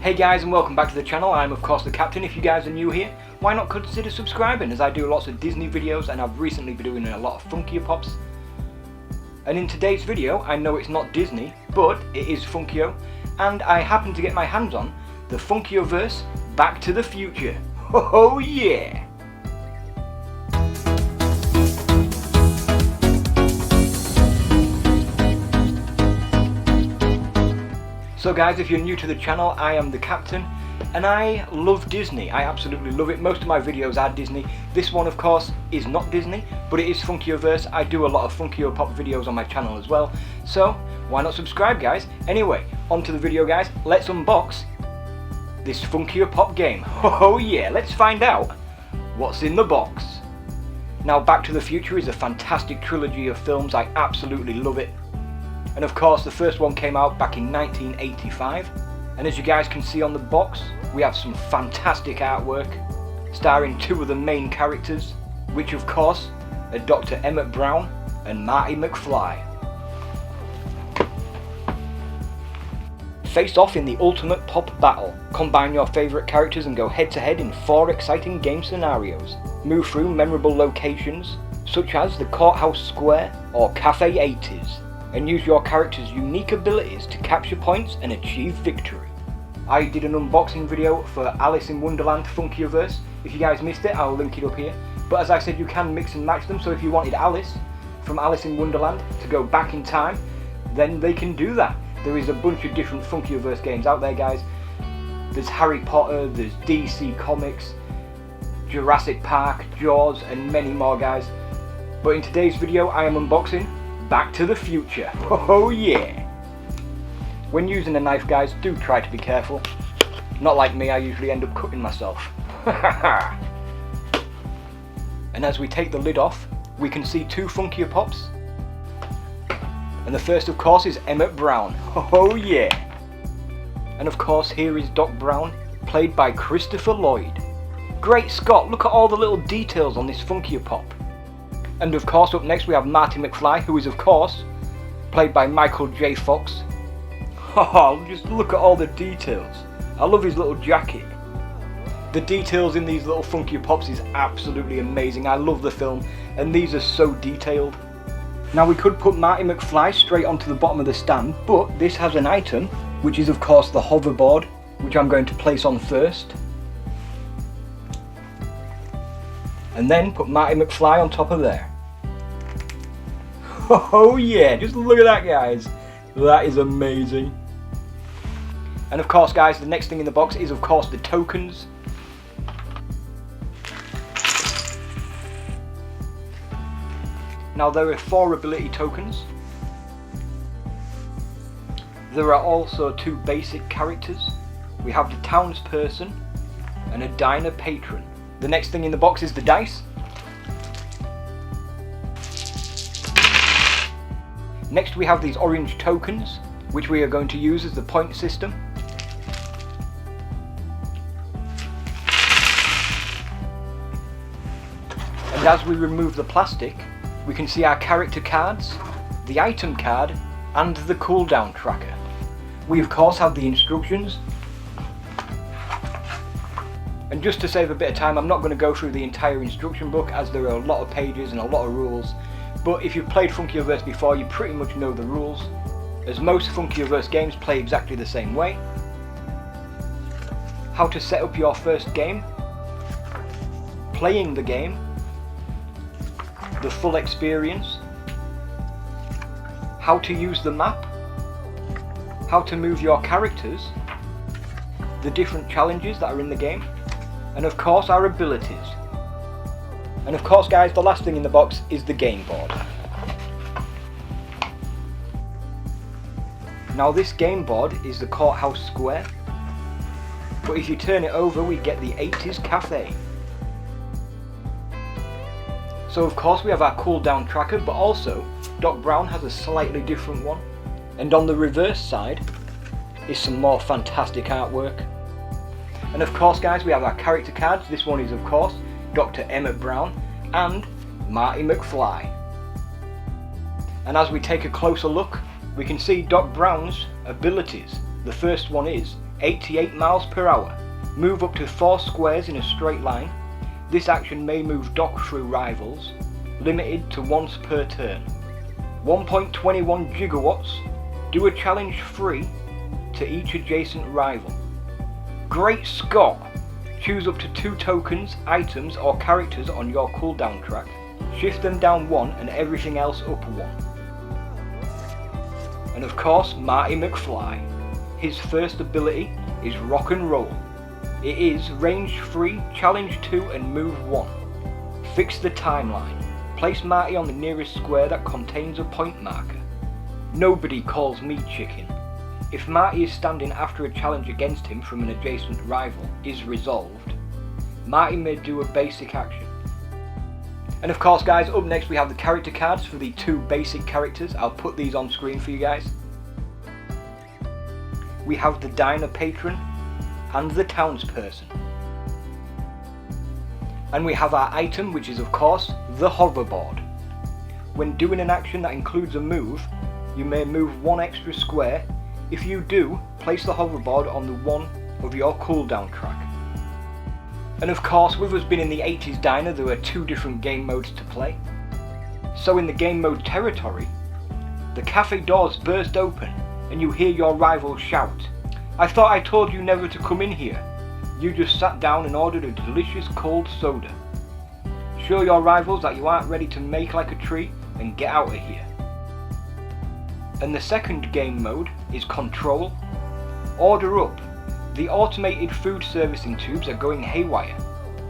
Hey guys, and welcome back to the channel. I'm of course the Captain. If you guys are new here, why not consider subscribing, as I do lots of Disney videos and I've recently been doing a lot of Funkier Pops. And in today's video, I know it's not Disney, but it is Funkio, and I happen to get my hands on the Funkoverse Back to the Future. Oh yeah! So guys, if you're new to the channel, I am the Captain, and I love Disney. I absolutely love it. Most of my videos are Disney. This one, of course, is not Disney, but it is Funkoverse. I do a lot of Funkio Pop videos on my channel as well, so why not subscribe, guys? Anyway, on to the video, guys. Let's unbox this Funkio Pop game. Oh yeah, let's find out what's in the box. Now, Back to the Future is a fantastic trilogy of films. I absolutely love it. And of course, the first one came out back in 1985. And as you guys can see on the box, we have some fantastic artwork starring two of the main characters, which of course are Dr. Emmett Brown and Marty Mcfly. Face off in the ultimate pop battle. Combine your favourite characters and go head to head in 4 exciting game scenarios. Move through memorable locations such as the Courthouse Square or Cafe 80s. And use your character's unique abilities to capture points and achieve victory. I did an unboxing video for Alice in Wonderland Funkoverse. If you guys missed it, I'll link it up here. But as I said, you can mix and match them, so if you wanted Alice from Alice in Wonderland to go back in time, then they can do that. There is a bunch of different Funkoverse games out there, guys. There's Harry Potter, there's DC Comics, Jurassic Park, Jaws, and many more, guys. But in today's video, I am unboxing Back to the Future. Oh yeah! When using a knife, guys, do try to be careful. Not like me, I usually end up cutting myself. And as we take the lid off, we can see 2 Funkier Pops. And the first, of course, is Emmett Brown. Oh yeah! And of course, here is Doc Brown, played by Christopher Lloyd. Great Scott, look at all the little details on this Funkier Pop. And of course, up next we have Marty Mcfly, who is of course played by Michael J. Fox. Oh, just look at all the details. I love his little jacket. The details in these little Funkier Pops is absolutely amazing. I love the film, and these are so detailed. Now, we could put Marty Mcfly straight onto the bottom of the stand, but this has an item, which is of course the hoverboard, which I'm going to place on first. And then put Marty Mcfly on top of there. Oh yeah, just look at that, guys. That is amazing. And of course, guys, the next thing in the box is of course the tokens. Now, there are 4 ability tokens. There are also 2 basic characters. We have the townsperson and a diner patron. The next thing in the box is the dice. Next we have these orange tokens, which we are going to use as the point system. And as we remove the plastic, we can see our character cards, the item card, and the cooldown tracker. We of course have the instructions. And just to save a bit of time, I'm not going to go through the entire instruction book, as there are a lot of pages and a lot of rules. But if you've played Funkoverse before, you pretty much know the rules, as most Funkoverse games play exactly the same way. How to set up your first game, playing the game, the full experience, how to use the map, how to move your characters, the different challenges that are in the game, and of course our abilities. And of course, guys, the last thing in the box is the game board. Now, this game board is the Courthouse Square, but if you turn it over, we get the 80s Cafe. So of course we have our cooldown tracker, but also Doc Brown has a slightly different one. And on the reverse side is some more fantastic artwork. And of course, guys, we have our character cards. This one is of course Dr. Emmett Brown and Marty Mcfly. And as we take a closer look, we can see Doc Brown's abilities. The first one is 88 miles per hour. Move up to 4 squares in a straight line. This action may move Doc through rivals. Limited to once per turn. 1.21 gigawatts. Do a challenge free to each adjacent rival. Great Scott! Choose up to 2 tokens, items or characters on your cooldown track. Shift them down 1 and everything else up 1. And of course, Marty Mcfly. His first ability is Rock and Roll. It is range 3, challenge 2 and move 1. Fix the timeline. Place Marty on the nearest square that contains a point marker. Nobody calls me chicken. If Marty is standing after a challenge against him from an adjacent rival is resolved, Marty may do a basic action. And of course guys, up next we have the character cards for the 2 basic characters. I'll put these on screen for you guys. We have the Diner Patron and the Townsperson. And we have our item, which is of course the Hoverboard. When doing an action that includes a move, you may move 1 extra square. If you do, place the hoverboard on the one of your cooldown track. And of course, with us being in the 80s diner, there were 2 different game modes to play. So in the game mode territory, the cafe doors burst open and you hear your rival shout, "I thought I told you never to come in here. You just sat down and ordered a delicious cold soda." Show your rivals that you aren't ready to make like a tree and get out of here. And the second game mode is Control. Order up. The automated food servicing tubes are going haywire,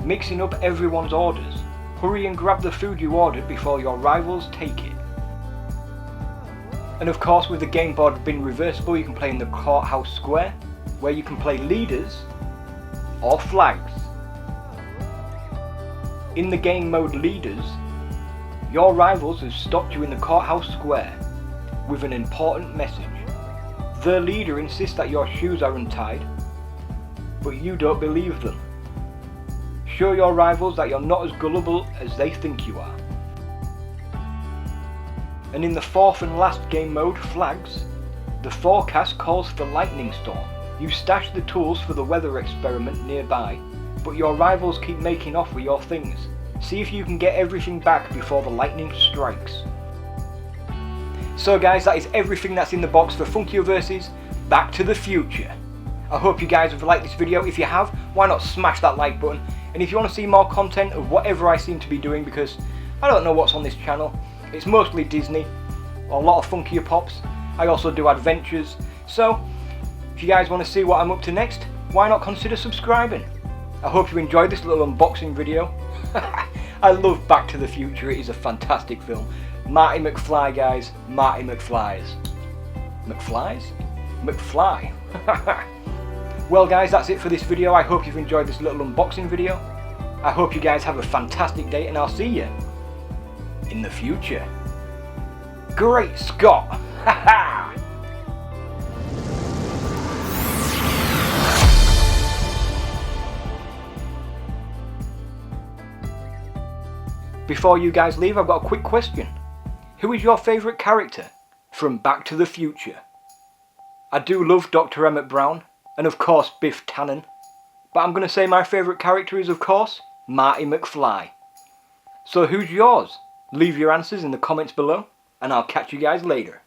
mixing up everyone's orders. Hurry and grab the food you ordered before your rivals take it. And of course, with the game board being reversible, you can play in the courthouse square, where you can play leaders or flags. In the game mode leaders, your rivals have stopped you in the courthouse square with an important message. The leader insists that your shoes are untied, but you don't believe them. Show your rivals that you're not as gullible as they think you are. And in the 4th and last game mode, flags, the forecast calls for lightning storm. You stash the tools for the weather experiment nearby, but your rivals keep making off with your things. See if you can get everything back before the lightning strikes. So guys, that is everything that's in the box for Funkoverse's Back to the Future. I hope you guys have liked this video. If you have, why not smash that like button? And if you want to see more content of whatever I seem to be doing, because I don't know what's on this channel, it's mostly Disney, a lot of funkier pops. I also do adventures. So, if you guys want to see what I'm up to next, why not consider subscribing? I hope you enjoyed this little unboxing video. I love Back to the Future, it is a fantastic film. Marty Mcfly guys, Marty Mcflies. McFlies? McFly. Well guys, that's it for this video. I hope you've enjoyed this little unboxing video. I hope you guys have a fantastic day and I'll see you in the future. Great Scott! Before you guys leave, I've got a quick question. Who is your favourite character from Back to the Future? I do love Dr. Emmett Brown, and of course Biff Tannen, but I'm going to say my favourite character is of course Marty Mcfly. So who's yours? Leave your answers in the comments below, and I'll catch you guys later.